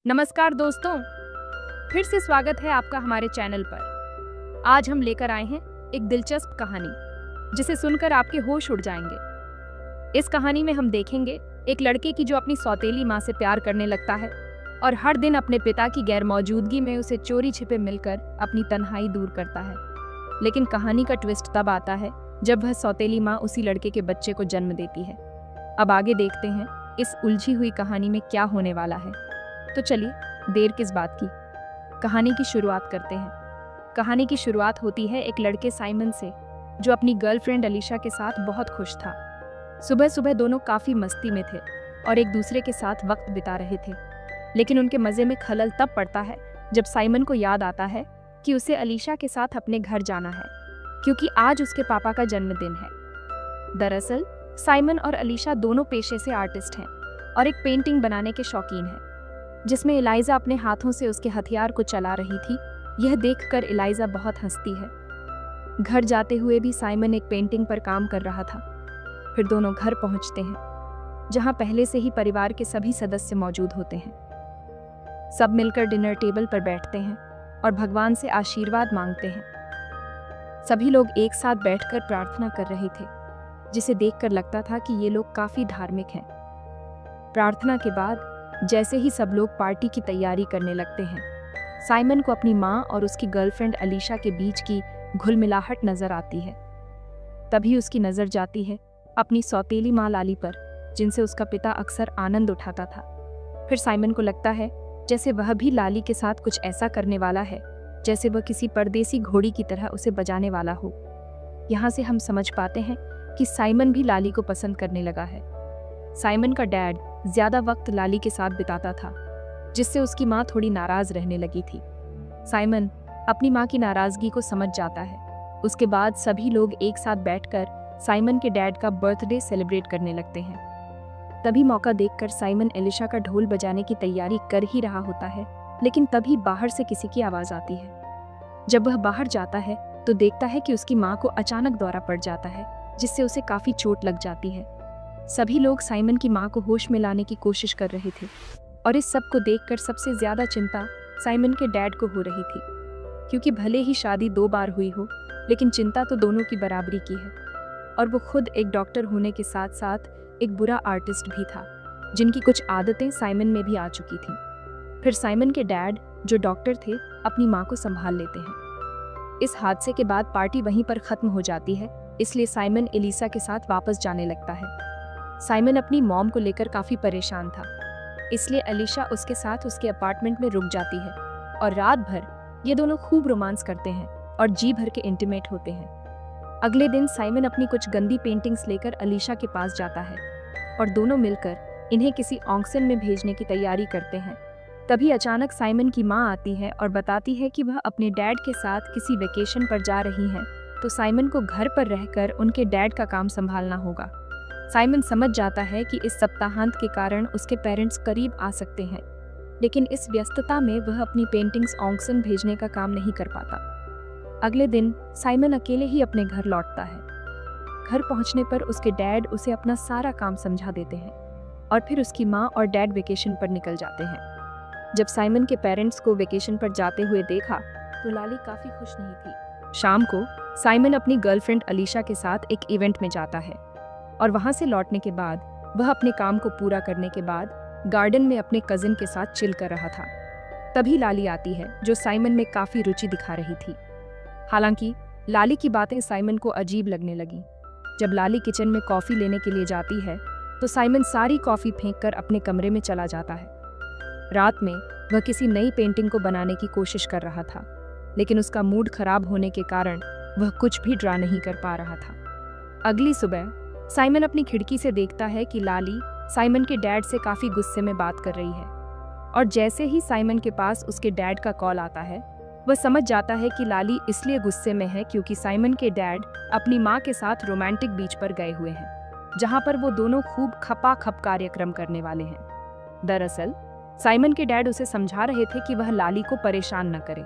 नमस्कार दोस्तों, फिर से स्वागत है आपका हमारे चैनल पर। आज हम लेकर आए हैं एक दिलचस्प कहानी जिसे सुनकर आपके होश उड़ जाएंगे। इस कहानी में हम देखेंगे एक लड़के की जो अपनी सौतेली माँ से प्यार करने लगता है और हर दिन अपने पिता की गैरमौजूदगी में उसे चोरी छिपे मिलकर अपनी तन्हाई दूर करता है। लेकिन कहानी का ट्विस्ट तब आता है जब वह सौतेली माँ उसी लड़के के बच्चे को जन्म देती है। अब आगे देखते हैं इस उलझी हुई कहानी में क्या होने वाला है। तो चलिए देर किस बात की, कहानी की शुरुआत करते हैं। कहानी की शुरुआत होती है एक लड़के साइमन से जो अपनी गर्लफ्रेंड अलीशा के साथ बहुत खुश था। सुबह सुबह दोनों काफ़ी मस्ती में थे और एक दूसरे के साथ वक्त बिता रहे थे। लेकिन उनके मज़े में खलल तब पड़ता है जब साइमन को याद आता है कि उसे अलीशा के साथ अपने घर जाना है क्योंकि आज उसके पापा का जन्मदिन है। दरअसल साइमन और अलीशा दोनों पेशे से आर्टिस्ट हैं और एक पेंटिंग बनाने के शौकीन हैं जिसमें इलाइजा अपने हाथों से उसके हथियार को चला रही थी। यह देखकर इलाइजा बहुत हंसती है। घर जाते हुए भी साइमन एक पेंटिंग पर काम कर रहा था। फिर दोनों घर पहुंचते हैं जहां पहले से ही परिवार के सभी सदस्य मौजूद होते हैं। सब मिलकर डिनर टेबल पर बैठते हैं और भगवान से आशीर्वाद मांगते हैं। सभी लोग एक साथ बैठकर प्रार्थना कर रहे थे जिसे देखकर लगता था कि ये लोग काफी धार्मिक हैं। प्रार्थना के बाद जैसे ही सब लोग पार्टी की तैयारी करने लगते हैं, साइमन को अपनी माँ और उसकी गर्लफ्रेंड अलीशा के बीच की घुलमिलाहट नजर आती है। तभी उसकी नजर जाती है अपनी सौतेली माँ लाली पर, जिनसे उसका पिता अक्सर आनंद उठाता था। फिर साइमन को लगता है जैसे वह भी लाली के साथ कुछ ऐसा करने वाला है जैसे वह किसी परदेसी घोड़ी की तरह उसे बजाने वाला हो। यहाँ से हम समझ पाते हैं कि साइमन भी लाली को पसंद करने लगा है। साइमन का डैड ज्यादा वक्त लाली के साथ बिताता था जिससे उसकी माँ थोड़ी नाराज रहने लगी थी। साइमन अपनी माँ की नाराजगी को समझ जाता है। उसके बाद सभी लोग एक साथ बैठकर साइमन के डैड का बर्थडे सेलिब्रेट करने लगते हैं। तभी मौका देखकर साइमन एलिशा का ढोल बजाने की तैयारी कर ही रहा होता है, लेकिन तभी बाहर से किसी की आवाज आती है। जब वह बाहर जाता है तो देखता है कि उसकी माँ को अचानक दौरा पड़ जाता है जिससे उसे काफी चोट लग जाती है। सभी लोग साइमन की माँ को होश में लाने की कोशिश कर रहे थे और इस सब को देखकर सबसे ज्यादा चिंता साइमन के डैड को हो रही थी, क्योंकि भले ही शादी 2 बार हुई हो लेकिन चिंता तो दोनों की बराबरी की है। और वो खुद एक डॉक्टर होने के साथ साथ एक बुरा आर्टिस्ट भी था जिनकी कुछ आदतें साइमन में भी आ चुकी थीं। फिर साइमन के डैड जो डॉक्टर थे अपनी माँ को संभाल लेते हैं। इस हादसे के बाद पार्टी वहीं पर खत्म हो जाती है, इसलिए साइमन एलिसा के साथ वापस जाने लगता है। साइमन अपनी मॉम को लेकर काफी परेशान था, इसलिए अलीशा उसके साथ उसके अपार्टमेंट में रुक जाती है और रात भर ये दोनों खूब रोमांस करते हैं और जी भर के इंटीमेट होते हैं। अगले दिन साइमन अपनी कुछ गंदी पेंटिंग्स लेकर अलीशा के पास जाता है और दोनों मिलकर इन्हें किसी ऑक्शन में भेजने की तैयारी करते हैं। तभी अचानक साइमन की माँ आती है और बताती है कि वह अपने डैड के साथ किसी वेकेशन पर जा रही हैं, तो साइमन को घर पर रहकर उनके डैड का काम संभालना होगा। साइमन समझ जाता है कि इस सप्ताहांत के कारण उसके पेरेंट्स करीब आ सकते हैं, लेकिन इस व्यस्तता में वह अपनी पेंटिंग्स ऑक्शन भेजने का काम नहीं कर पाता। अगले दिन साइमन अकेले ही अपने घर लौटता है। घर पहुंचने पर उसके डैड उसे अपना सारा काम समझा देते हैं और फिर उसकी माँ और डैड वेकेशन पर निकल जाते हैं। जब साइमन के पेरेंट्स को वेकेशन पर जाते हुए देखा तो लाली काफी खुश नहीं थी। शाम को साइमन अपनी गर्लफ्रेंड अलीशा के साथ एक इवेंट में जाता है और वहां से लौटने के बाद वह अपने काम को पूरा करने के बाद गार्डन में अपने कजिन के साथ चिल कर रहा था। तभी लाली आती है जो साइमन में काफी रुचि दिखा रही थी। हालांकि लाली की बातें साइमन को अजीब लगने लगीं। जब लाली किचन में कॉफी लेने के लिए जाती है तो साइमन सारी कॉफी फेंककर अपने कमरे में चला जाता है। रात में वह किसी नई पेंटिंग को बनाने की कोशिश कर रहा था, लेकिन उसका मूड खराब होने के कारण वह कुछ भी ड्रा नहीं कर पा रहा था। अगली सुबह साइमन अपनी खिड़की से देखता है कि लाली साइमन के डैड से काफी गुस्से में बात कर रही है और जैसे ही साइमन के पास उसके डैड का कॉल आता है वह समझ जाता है कि लाली इसलिए गुस्से में है क्योंकि साइमन के डैड अपनी माँ के साथ रोमांटिक बीच पर गए हुए हैं जहाँ पर वो दोनों खूब खपाखप कार्यक्रम करने वाले हैं। दरअसल साइमन के डैड उसे समझा रहे थे कि वह लाली को परेशान न करे।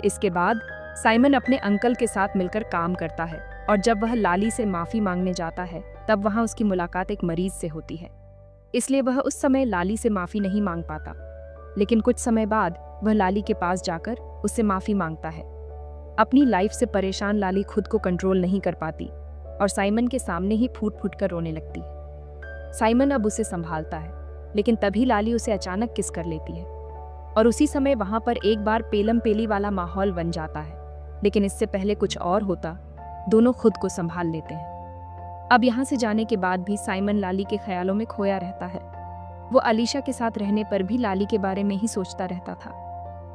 इसके बाद साइमन अपने अंकल के साथ मिलकर काम करता है और जब वह लाली से माफी मांगने जाता है तब वहां उसकी मुलाकात एक मरीज से होती है, इसलिए वह उस समय लाली से माफी नहीं मांग पाता। लेकिन कुछ समय बाद वह लाली के पास जाकर उससे माफ़ी मांगता है। अपनी लाइफ से परेशान लाली खुद को कंट्रोल नहीं कर पाती और साइमन के सामने ही फूट फूट कर रोने लगती है। साइमन अब उसे संभालता है, लेकिन तभी लाली उसे अचानक किस कर लेती है और उसी समय वहां पर एक बार पेलम पेली वाला माहौल बन जाता है। लेकिन इससे पहले कुछ और होता, दोनों खुद को संभाल लेते हैं। अब यहाँ से जाने के बाद भी साइमन लाली के ख्यालों में खोया रहता है। वो अलीशा के साथ रहने पर भी लाली के बारे में ही सोचता रहता था।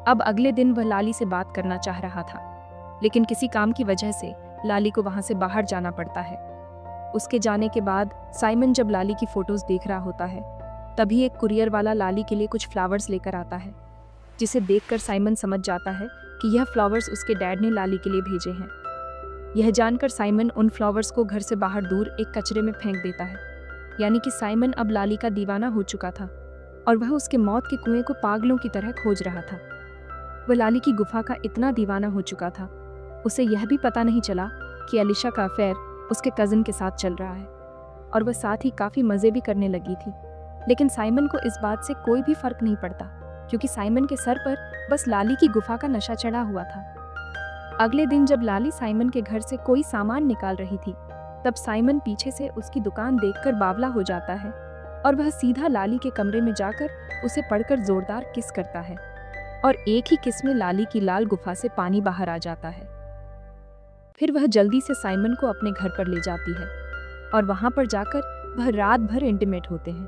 अब अगले दिन वह लाली से बात करना चाह रहा था, लेकिन किसी काम की वजह से लाली को वहां से बाहर जाना पड़ता है। उसके जाने के बाद साइमन जब लाली की फोटोज देख रहा होता है, तभी एक कुरियर वाला लाली के लिए कुछ फ्लावर्स लेकर आता है, जिसे देखकर साइमन समझ जाता है कि यह फ्लावर्स उसके डैड ने लाली के लिए भेजे हैं। यह जानकर साइमन उन फ्लावर्स को घर से बाहर दूर एक कचरे में फेंक देता है। यानी कि साइमन अब लाली का दीवाना हो चुका था और वह उसके मौत के कुएं को पागलों की तरह खोज रहा था। वह लाली की गुफा का इतना दीवाना हो चुका था, उसे यह भी पता नहीं चला कि अलीशा का अफेयर उसके कजिन के साथ चल रहा है और वह साथ ही काफ़ी मज़े भी करने लगी थी। लेकिन साइमन को इस बात से कोई भी फर्क नहीं पड़ता, क्योंकि साइमन के सर पर बस लाली की गुफा का नशा चढ़ा हुआ था। अगले दिन जब लाली साइमन के घर से कोई सामान निकाल रही थी, तब साइमन पीछे से उसकी दुकान देखकर बावला हो जाता है और वह सीधा लाली के कमरे में जाकर उसे पढ़कर जोरदार किस करता है और एक ही किस में लाली की लाल गुफा से पानी बाहर आ जाता है। फिर वह जल्दी से साइमन को अपने घर पर ले जाती है और वहां पर जाकर वह रात भर इंटीमेट होते हैं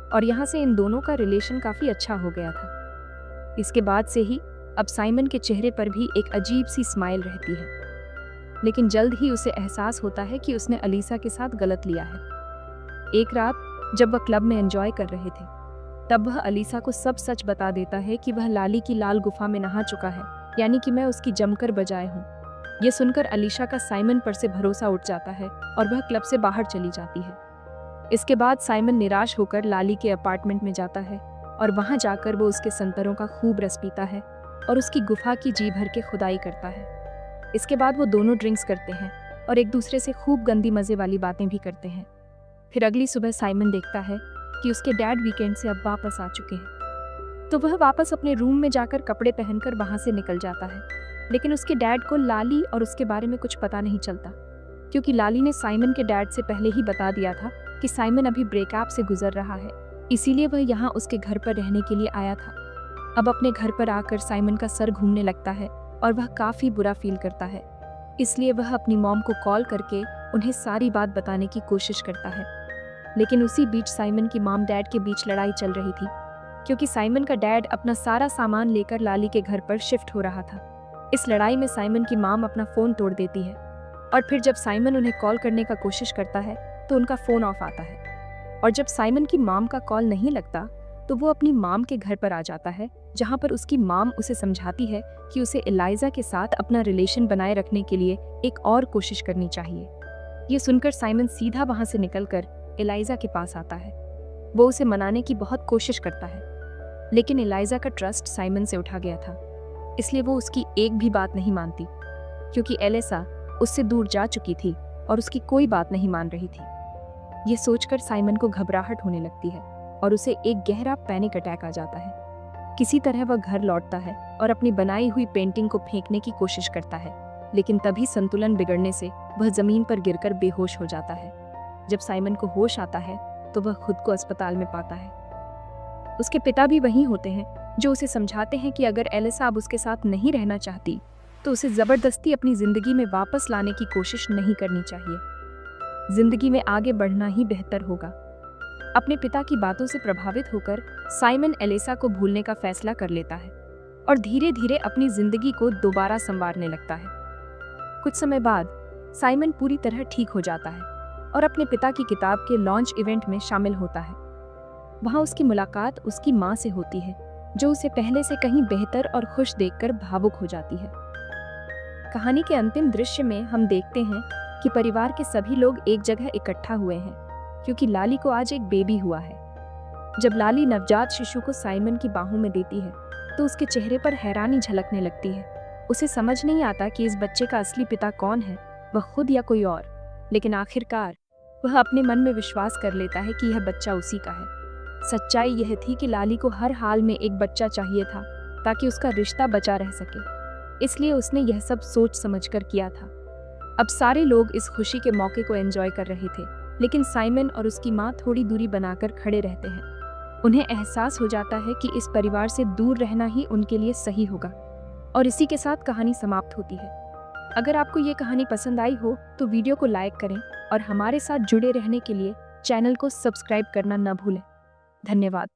और यहाँ से इन दोनों का रिलेशन काफ़ी अच्छा हो गया था। इसके बाद से ही अब साइमन के चेहरे पर भी एक अजीब सी स्माइल रहती है, लेकिन जल्द ही उसे एहसास होता है कि उसने अलीसा के साथ गलत लिया है। एक रात जब वह क्लब में एंजॉय कर रहे थे, तब वह अलीसा को सब सच बता देता है कि वह लाली की लाल गुफा में नहा चुका है, यानी कि मैं उसकी जमकर बजाय हूँ। ये सुनकर अलीशा का साइमन पर से भरोसा उठ जाता है और वह क्लब से बाहर चली जाती है। इसके बाद साइमन निराश होकर लाली के अपार्टमेंट में जाता है और वहां जाकर वो उसके संतरों का खूब रस पीता है और उसकी गुफा की जी भर के खुदाई करता है। इसके बाद वो दोनों ड्रिंक्स करते हैं और एक दूसरे से खूब गंदी मज़े वाली बातें भी करते हैं। फिर अगली सुबह साइमन देखता है कि उसके डैड वीकेंड से अब वापस आ चुके हैं, तो वह वापस अपने रूम में जाकर कपड़े पहनकर वहाँ से निकल जाता है। लेकिन उसके डैड को लाली और उसके बारे में कुछ पता नहीं चलता, क्योंकि लाली ने साइमन के डैड से पहले ही बता दिया था कि साइमन अभी ब्रेकअप से गुजर रहा है, इसीलिए वह यहाँ उसके घर पर रहने के लिए आया था। अब अपने घर पर आकर साइमन का सर घूमने लगता है और वह काफ़ी बुरा फील करता है, इसलिए वह अपनी मॉम को कॉल करके उन्हें सारी बात बताने की कोशिश करता है। लेकिन उसी बीच साइमन की मॉम डैड के बीच लड़ाई चल रही थी, क्योंकि साइमन का डैड अपना सारा सामान लेकर लाली के घर पर शिफ्ट हो रहा था। इस लड़ाई में साइमन की मॉम अपना फ़ोन तोड़ देती है और फिर जब साइमन उन्हें कॉल करने का कोशिश करता है तो उनका फ़ोन ऑफ आता है और जब साइमन की मॉम का कॉल नहीं लगता तो वो अपनी मॉम के घर पर आ जाता है, जहाँ पर उसकी मॉम उसे समझाती है कि उसे एलाइजा के साथ अपना रिलेशन बनाए रखने के लिए एक और कोशिश करनी चाहिए। ये सुनकर साइमन सीधा वहाँ से निकलकर एलाइजा के पास आता है। वो उसे मनाने की बहुत कोशिश करता है, लेकिन एलाइजा का ट्रस्ट साइमन से उठा गया था, इसलिए वो उसकी एक भी बात नहीं मानती, क्योंकि एलिसा उससे दूर जा चुकी थी और उसकी कोई बात नहीं मान रही थी। ये सोचकर साइमन को घबराहट होने लगती है और उसे एक गहरा पैनिक अटैक आ जाता है। किसी तरह वह घर लौटता है और अपनी बनाई हुई पेंटिंग को फेंकने की कोशिश करता है, लेकिन तभी संतुलन बिगड़ने से वह जमीन पर गिरकर बेहोश हो जाता है। जब साइमन को होश आता है तो वह खुद को अस्पताल में पाता है। उसके पिता भी वहीं होते हैं, जो उसे समझाते हैं कि अगर एलिसा अब उसके साथ नहीं रहना चाहती तो उसे ज़बरदस्ती अपनी ज़िंदगी में वापस लाने की कोशिश नहीं करनी चाहिए। ज़िंदगी में आगे बढ़ना ही बेहतर होगा। अपने पिता की बातों से प्रभावित होकर साइमन एलिसा को भूलने का फैसला कर लेता है और धीरे धीरे अपनी ज़िंदगी को दोबारा संवारने लगता है। कुछ समय बाद साइमन पूरी तरह ठीक हो जाता है और अपने पिता की किताब के लॉन्च इवेंट में शामिल होता है। वहाँ उसकी मुलाकात उसकी माँ से होती है, जो उसे पहले से कहीं बेहतर और खुश देखकर भावुक हो जाती है। कहानी के अंतिम दृश्य में हम देखते हैं कि परिवार के सभी लोग एक जगह इकट्ठा हुए हैं, क्योंकि लाली को आज एक बेबी हुआ है। जब लाली नवजात शिशु को साइमन की बाहों में देती है तो उसके चेहरे पर हैरानी झलकने लगती है। उसे समझ नहीं आता कि इस बच्चे का असली पिता कौन है, वह खुद या कोई और। लेकिन आखिरकार वह अपने मन में विश्वास कर लेता है कि यह बच्चा उसी का है। सच्चाई यह थी कि लाली को हर हाल में एक बच्चा चाहिए था ताकि उसका रिश्ता बचा रह सके, इसलिए उसने यह सब सोच समझकर किया था। अब सारे लोग इस खुशी के मौके को एंजॉय कर रहे थे, लेकिन साइमन और उसकी माँ थोड़ी दूरी बनाकर खड़े रहते हैं। उन्हें एहसास हो जाता है कि इस परिवार से दूर रहना ही उनके लिए सही होगा। और इसी के साथ कहानी समाप्त होती है। अगर आपको ये कहानी पसंद आई हो तो वीडियो को लाइक करें और हमारे साथ जुड़े रहने के लिए चैनल को सब्सक्राइब करना न भूलें। धन्यवाद।